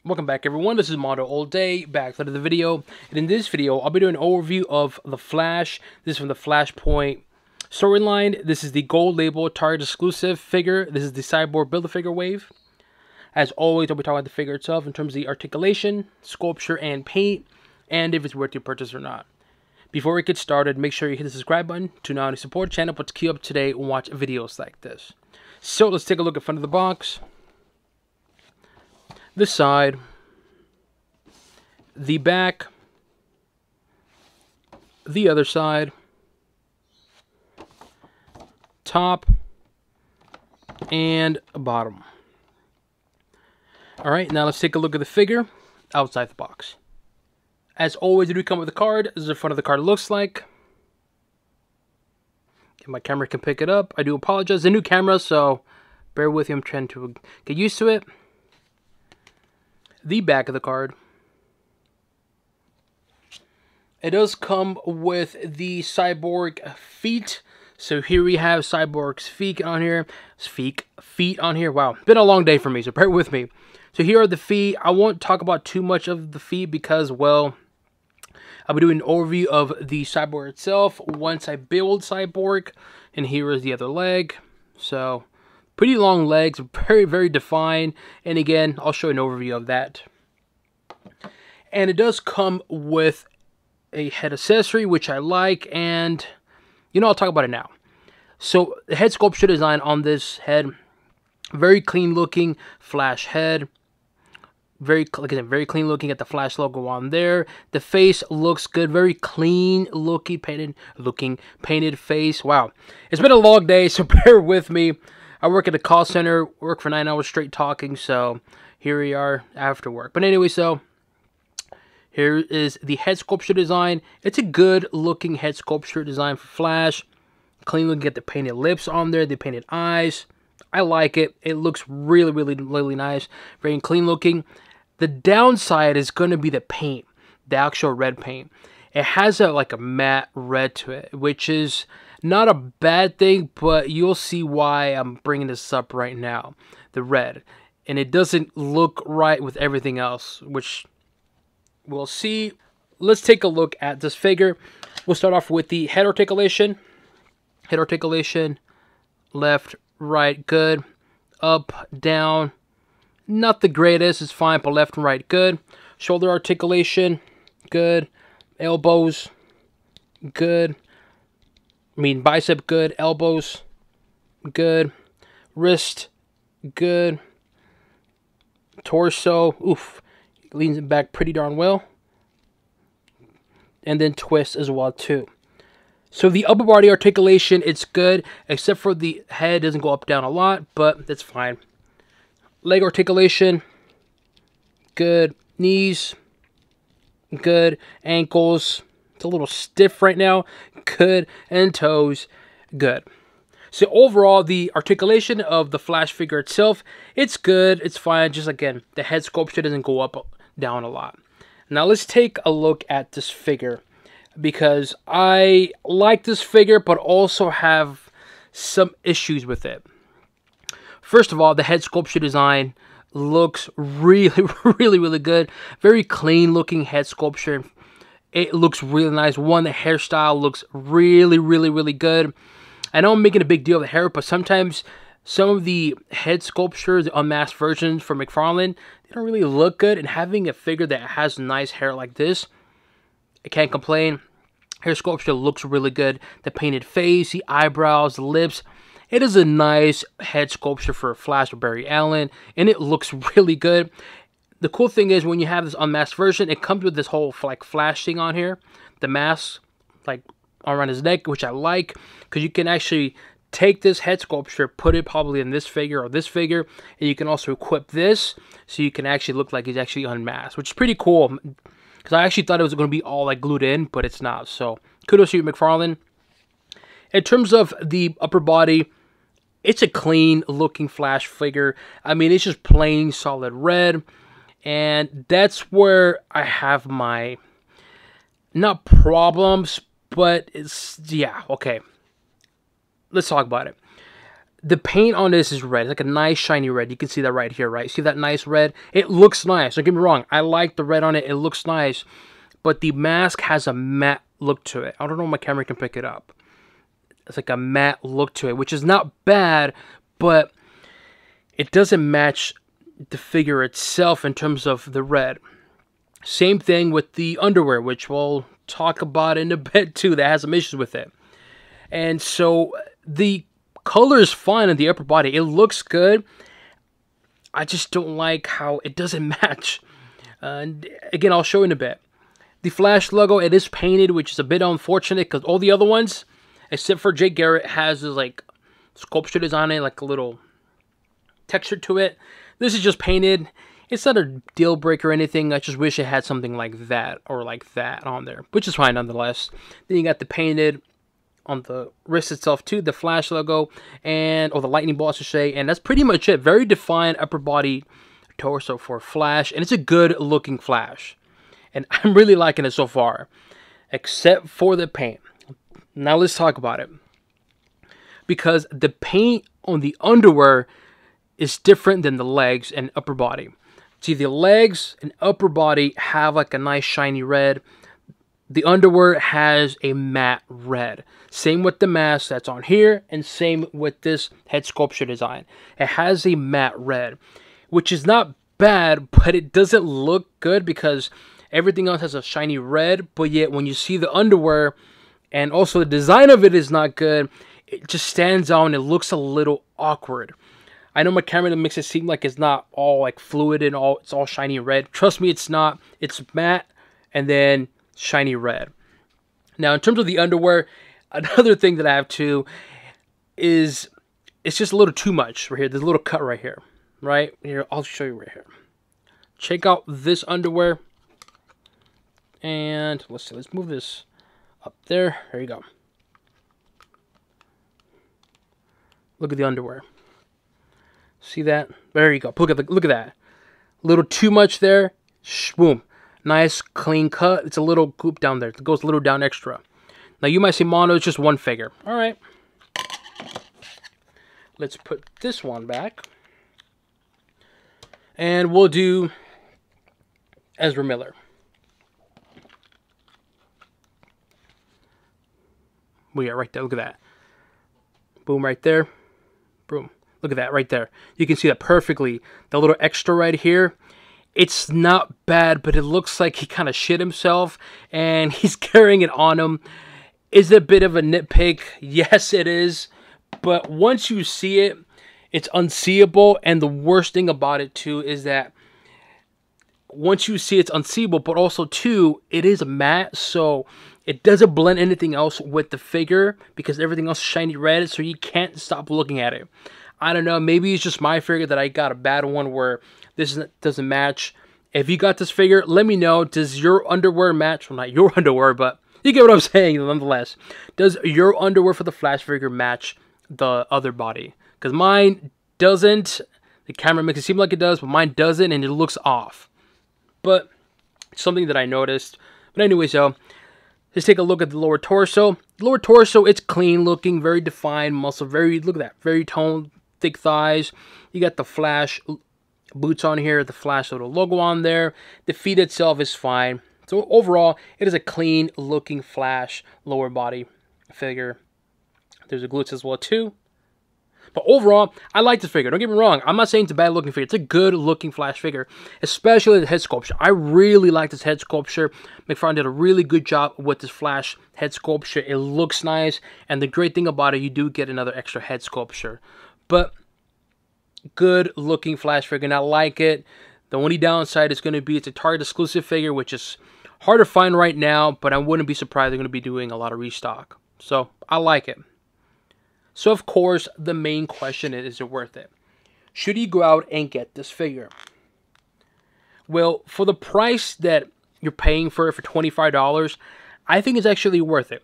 Welcome back, everyone. This is MandoAllDay, back to the video. And in this video, I'll be doing an overview of The Flash. This is from the Flashpoint storyline. This is the gold label Target exclusive figure. This is the Cyborg Build-A-Figure wave. As always, I'll be talking about the figure itself in terms of the articulation, sculpture, and paint, and if it's worth your purchase or not. Before we get started, make sure you hit the subscribe button to not only support the channel, but to keep up to date and watch videos like this. So let's take a look at front of the box. This side, the back, the other side, top, and bottom. Alright, now let's take a look at the figure outside the box. As always, it do come with a card. This is the front of the card looks like. If my camera can pick it up. I do apologize. It's a new camera, so bear with me. I'm trying to get used to it. The back of the card. It does come with the Cyborg feet. So here we have Cyborg's feet on here. Feet on here. Wow, been a long day for me, so bear with me. So here are the feet. I won't talk about too much of the feet because, well, I'll be doing an overview of the Cyborg itself once I build Cyborg. And here is the other leg. So pretty long legs, very, very defined. And again, I'll show an overview of that. And it does come with a head accessory, which I like. And, you know, I'll talk about it now. So the head sculpture design on this head, very clean looking Flash head. Very, like I said, very clean looking at the Flash logo on there. The face looks good. Very clean looking, painted face. Wow. It's been a long day, so bear with me. I work at a call center, work for 9 hours straight talking, so here we are after work. But anyway, so here is the head sculpture design. It's a good looking head sculpture design for Flash. Clean looking, get the painted lips on there, the painted eyes. I like it. It looks really, really, really nice. Very clean looking. The downside is going to be the paint, the actual red paint. It has like a matte red to it, which is not a bad thing, but you'll see why I'm bringing this up right now. The red. And it doesn't look right with everything else, which we'll see. Let's take a look at this figure. We'll start off with the head articulation. Head articulation, left, right, good. Up, down, not the greatest. It's fine, but left and right, good. Shoulder articulation, good. Elbows, good. Bicep, good. Elbows, good. Wrist, good. Torso, oof. Leans it back pretty darn well. And then twist as well, too. So the upper body articulation, it's good. Except for the head, doesn't go up, down a lot. But that's fine. Leg articulation, good. Knees, good. Ankles, it's a little stiff right now, good. And toes, good. So overall, the articulation of the Flash figure itself, it's good, it's fine. Just again, the head sculpture doesn't go up, down a lot. Now let's take a look at this figure, because I like this figure, but also have some issues with it. First of all, the head sculpture design looks really, really good. Very clean looking head sculpture. It looks really nice. One, the hairstyle looks really good. I know I'm making a big deal of the hair, but sometimes some of the head sculptures, the unmasked versions from McFarlane, they don't really look good. And having a figure that has nice hair like this, I can't complain. Hair sculpture looks really good. The painted face, the eyebrows, the lips. It is a nice head sculpture for Flash or Barry Allen, and it looks really good. The cool thing is when you have this unmasked version, it comes with this whole like Flash thing on here. The mask, like around his neck, which I like, because you can actually take this head sculpture, put it probably in this figure or this figure, and you can also equip this, so you can actually look like he's actually unmasked, which is pretty cool. Because I actually thought it was going to be all like glued in, but it's not. So kudos to you, McFarlane. In terms of the upper body, it's a clean looking Flash figure. I mean, it's just plain solid red. And that's where I have my, not problems, but it's, yeah, okay. Let's talk about it. The paint on this is red. It's like a nice shiny red. You can see that right here, right? See that nice red? It looks nice. Don't get me wrong. I like the red on it. It looks nice. But the mask has a matte look to it. I don't know if my camera can pick it up. It's like a matte look to it, which is not bad, but it doesn't match the figure itself in terms of the red. Same thing with the underwear, which we'll talk about in a bit too. That has some issues with it. And so the color is fine in the upper body. It looks good. I just don't like how it doesn't match. And again, I'll show you in a bit. The Flash logo, it is painted, which is a bit unfortunate because all the other ones, except for Jake Garrett, has this like sculpture design on it, like a little texture to it. This is just painted. It's not a deal breaker or anything. I just wish it had something like that or like that on there, which is fine nonetheless. Then you got the painted on the wrist itself too, the Flash logo, and or the lightning bolt, I should say, and that's pretty much it. Very defined upper body torso for Flash, and it's a good looking Flash, and I'm really liking it so far, except for the paint. Now let's talk about it, because the paint on the underwear is different than the legs and upper body. See, the legs and upper body have like a nice shiny red. The underwear has a matte red. Same with the mask that's on here, and same with this head sculpture design. It has a matte red, which is not bad, but it doesn't look good because everything else has a shiny red, but yet when you see the underwear, and also the design of it is not good, it just stands out and it looks a little awkward. I know my camera makes it seem like it's not all like fluid and it's all shiny red. Trust me, it's not. It's matte and then shiny red. Now, in terms of the underwear, another thing that I have too is it's just a little too much right here. There's a little cut right here. Right here, I'll show you right here. Check out this underwear. And let's see, let's move this up there. There you go. Look at the underwear. See that? There you go. Look at that. A little too much there. Boom. Nice clean cut. It's a little goop down there. It goes a little down extra. Now you might say, Mono, it's just one figure. All right. Let's put this one back. And we'll do Ezra Miller. We are right there. Look at that. Boom, right there. Boom. Look at that right there. You can see that perfectly. The little extra right here. It's not bad, but it looks like he kind of shit himself and he's carrying it on him. Is it a bit of a nitpick? Yes, it is. But once you see it, it's unseeable. And the worst thing about it, too, is that once you see it's unseeable, but also, too, it is matte. So it doesn't blend anything else with the figure because everything else is shiny red. So you can't stop looking at it. I don't know. Maybe it's just my figure that I got a bad one where this doesn't match. If you got this figure, let me know. Does your underwear match? Well, not your underwear, but you get what I'm saying nonetheless. Does your underwear for the Flash figure match the other body? Because mine doesn't. The camera makes it seem like it does, but mine doesn't, and it looks off. But it's something that I noticed. But anyway, so let's take a look at the lower torso. The lower torso, it's clean looking, very defined muscle, look at that, very toned, thick thighs. You got the Flash boots on here, the Flash little logo on there. The feet itself is fine. So overall, it is a clean looking Flash lower body figure. There's the glutes as well too. But overall, I like this figure. Don't get me wrong. I'm not saying it's a bad looking figure. It's a good looking Flash figure, especially the head sculpture. I really like this head sculpture. McFarlane did a really good job with this Flash head sculpture. It looks nice. And the great thing about it, you do get another extra head sculpture. But good looking Flash figure, and I like it. The only downside is going to be it's a Target exclusive figure, which is hard to find right now, but I wouldn't be surprised they're going to be doing a lot of restock. So I like it. So of course, the main question is it worth it? Should you go out and get this figure? Well, for the price that you're paying for it, for $25, I think it's actually worth it.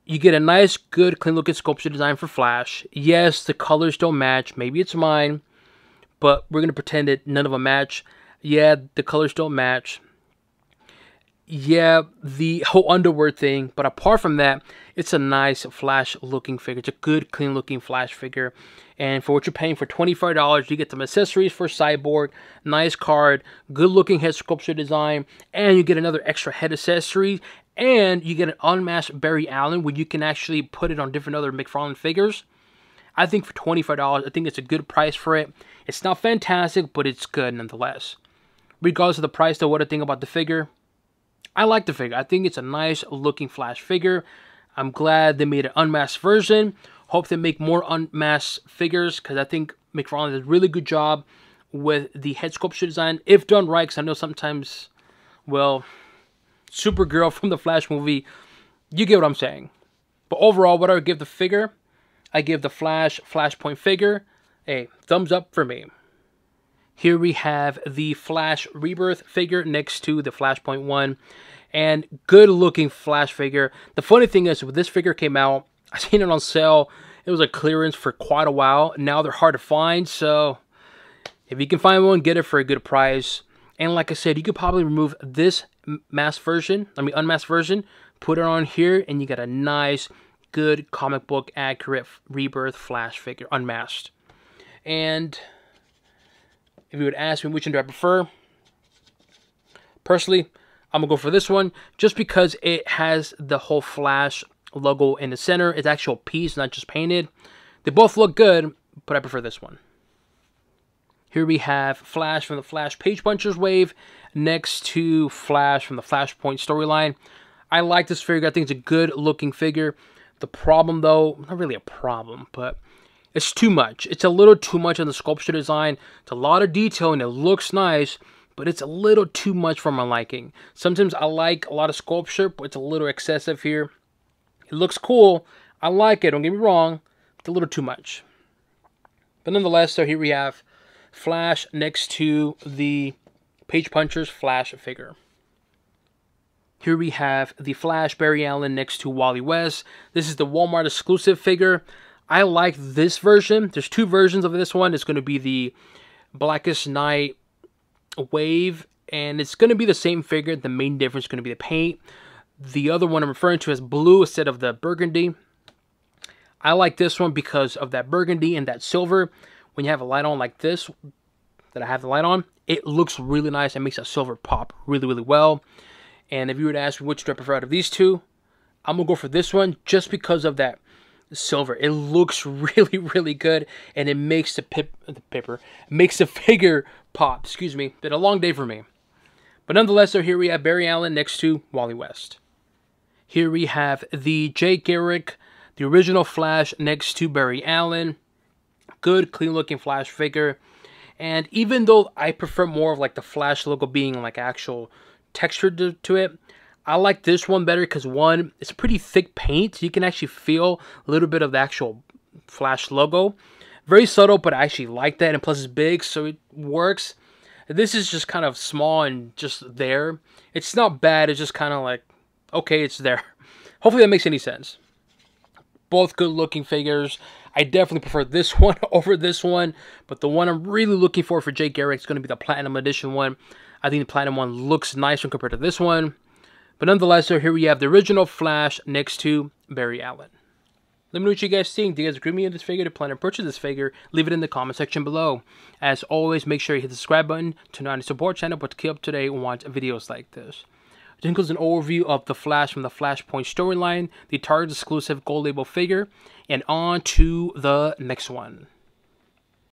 You get a nice, good, clean-looking sculpture design for Flash. Yes, the colors don't match. Maybe it's mine, but we're going to pretend that none of them match. Yeah, the colors don't match. Yeah, the whole underwear thing, but apart from that, It's a nice Flash looking figure. It's a good, clean looking Flash figure. And for what you're paying for $25, you get some accessories for Cyborg, nice card, good looking head sculpture design, and you get another extra head accessory, and you get an unmasked Barry Allen where you can actually put it on different other McFarlane figures. I think for $25, I think it's a good price for it. It's not fantastic, but it's good nonetheless. Regardless of the price, though, what I think about the figure, I like the figure. I think it's a nice looking Flash figure. I'm glad they made an unmasked version. Hope they make more unmasked figures, because I think McFarlane does a really good job with the head sculpture design, if done right, because I know sometimes, well, Supergirl from the Flash movie, you get what I'm saying. But overall, what I would give the figure, I give the Flashpoint figure a thumbs up for me. Here we have the Flash Rebirth figure next to the Flashpoint one. And good looking Flash figure. The funny thing is, when this figure came out, I seen it on sale. It was a clearance for quite a while. Now they're hard to find, so if you can find one, get it for a good price. And like I said, you could probably remove this unmasked version, put it on here, and you got a nice, good comic book accurate Rebirth Flash figure, unmasked. And if you would ask me which one do I prefer, personally, I'm going to go for this one just because it has the whole Flash logo in the center. It's actual piece, not just painted. They both look good, but I prefer this one. Here we have Flash from the Flash Page Punchers wave next to Flash from the Flashpoint storyline. I like this figure. I think it's a good looking figure. The problem, though, not really a problem, but it's too much. It's a little too much on the sculpture design. It's a lot of detail and it looks nice, but it's a little too much for my liking. Sometimes I like a lot of sculpture, but it's a little excessive here. It looks cool. I like it, don't get me wrong. It's a little too much. But nonetheless, so here we have Flash next to the Page Punchers Flash figure. Here we have the Flash Barry Allen next to Wally West. This is the Walmart exclusive figure. I like this version. There's two versions of this one. It's going to be the Blackest Night wave, and it's going to be the same figure. The main difference is going to be the paint. The other one I'm referring to is blue instead of the burgundy. I like this one because of that burgundy and that silver. When you have a light on like this, that I have the light on, it looks really nice. It makes that silver pop really, really well. And if you were to ask me which do I prefer out of these two, I'm going to go for this one just because of that silver. It looks really, really good, and it makes the figure pop. Excuse me. Been a long day for me. But nonetheless, so here we have Barry Allen next to Wally West. Here we have the Jay Garrick, the original Flash, next to Barry Allen. Good, clean looking Flash figure. And even though I prefer more of like the Flash logo being like actual texture to it, I like this one better because one, it's pretty thick paint. So you can actually feel a little bit of the actual Flash logo. Very subtle, but I actually like that. And plus it's big, so it works. This is just kind of small and just there. It's not bad. It's just kind of like, okay, it's there. Hopefully that makes any sense. Both good looking figures. I definitely prefer this one over this one. But the one I'm really looking for Jay Garrick is going to be the Platinum Edition one. I think the Platinum one looks nicer compared to this one. But nonetheless, so here we have the original Flash next to Barry Allen. Let me know what you guys think. Do you guys agree with me on this figure? Do you plan to purchase this figure? Leave it in the comment section below. As always, make sure you hit the subscribe button to not only support channel, but to keep up to date and watch videos like this. This includes an overview of the Flash from the Flashpoint storyline, the Target exclusive gold label figure, and on to the next one.